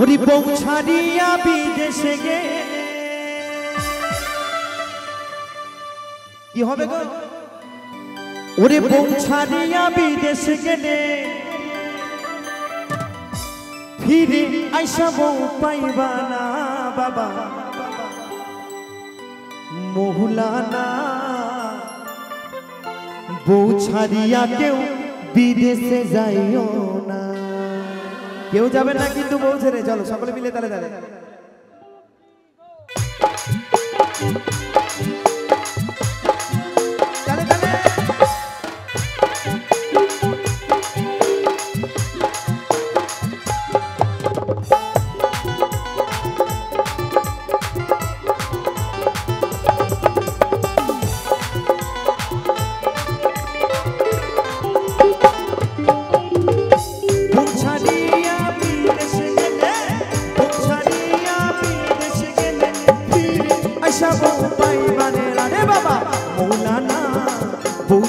ওরে বউ ছাড়িয়া বিদেশে গে কি হবে গো? ওরে বউ ছাড়িয়া বিদেশে গেলে ফিরে আইসা বউ পাইবা না বাবা মহুলানা। বউ ছাড়িয়া কেউ বিদেশে যাইও না। কেউ যাবে না কিন্তু বউ ছেড়ে। চলো সকলে মিলে তালে তালে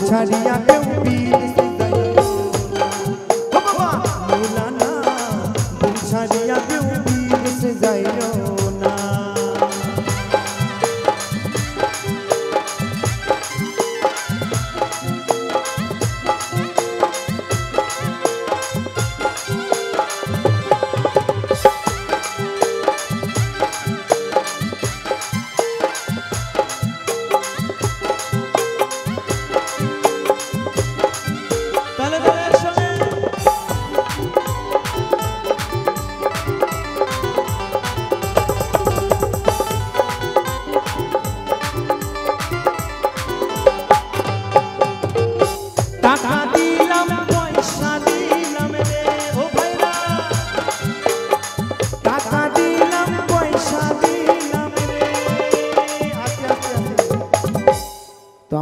ছাড়িয়া কেউ বিদেশে যাইও না বাবা মৌলানা। বউ ছাড়িয়া কেউ বিদেশে যাইও না।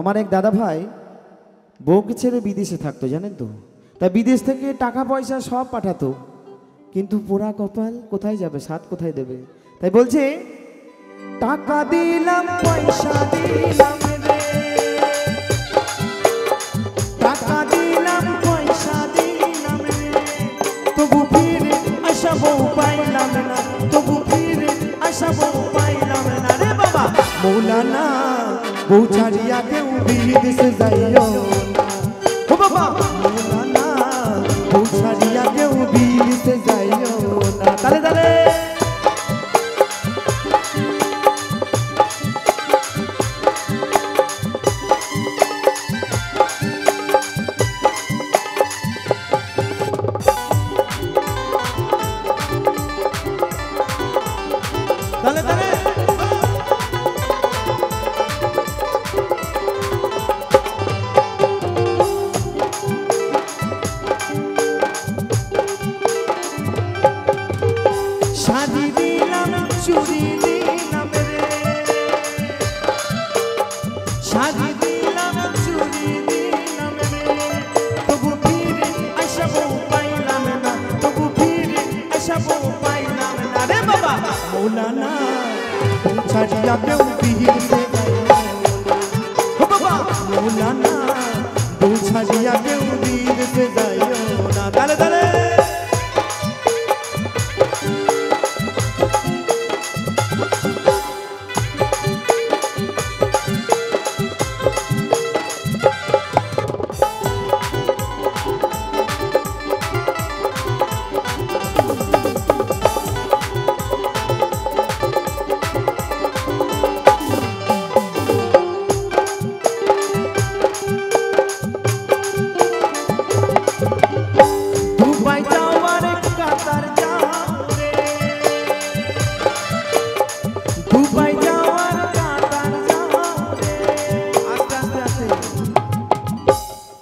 আমার এক দাদা ভাই বউকে ছেড়ে বিদেশে থাকতো জানেন তো। তা বিদেশ থেকে টাকা পয়সা সব পাঠাতো, কিন্তু পোড়া কপাল কোথায় যাবে, সাথ কোথায় দেবে। তাই বলছে টাকা দিলাম পয়সা দিলাম রে, টাকা দিলাম পয়সা দিলাম রে, তবু ফিরে আশা বউ পাইলাম না, তবু ফিরে আশা বউ পাইলাম না রে বাবা মৌলানা। বউ ছাড়িয়া কেউ বিদেশে যাইও না ও বাবা মৌলানা। বউ ছাড়িয়া কেউ বিদেশে যাইও না। তালে তালে তালে তালে শাদি দিলাম চুরি দিলাম রে, শাদি দিলাম চুরি দিলাম রে, তবু ফিরে আশা বউ পাইলাম না, তবু ফিরে আশা বউ পাইলাম না রে বাবা মৌলানা। বউ ছাড়িয়া কেউ বিদেশে যাইও না ও বাবা মৌলানা। বউ ছাড়িয়া কেউ বিদেশে যাইও না। তালে তালে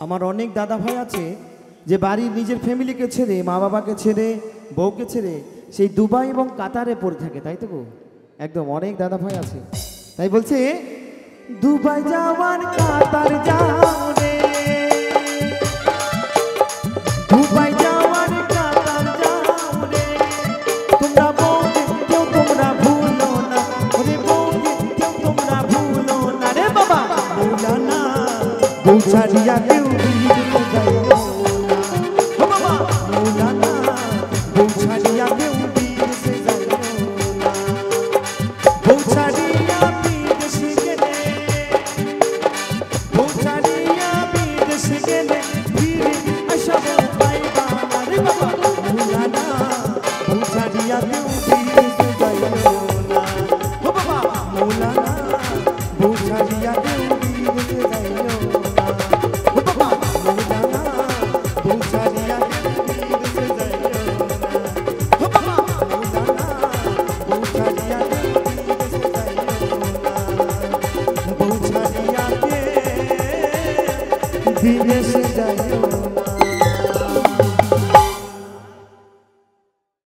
আমার অনেক দাদা ভাই আছে যে বাড়ির নিজের ফ্যামিলিকে ছেড়ে, মা বাবাকে ছেড়ে, বউকে ছেড়ে সেই দুবাই এবং কাতারে পড়ে থাকে, তাই তো গো একদম অনেক দাদা ভাই আছে। তাই বলছে দুবাই যাওয়ার কাতার যাও রে, দুবাই যাওয়ার কাতার যাও রে, তোমরা বউকে কেউ তোমরা ভুলো না, ওরে বউকে কেউ তোমরা ভুলো না রে বাবা মৌলানা। বউ ছাড়িয়া কেউ বিদেশে যাইও না ও বাবা মৌলানা। বউ ছাড়িয়া কেউ বিদেশে जाइयो ना ओ बाबा लैला ना बहू छाड़िया विदेश जाइयो ना ओ बाबा लैला ना बहू छाड़िया विदेश जाइयो ना बहू छाड़िया के विदेश जाइयो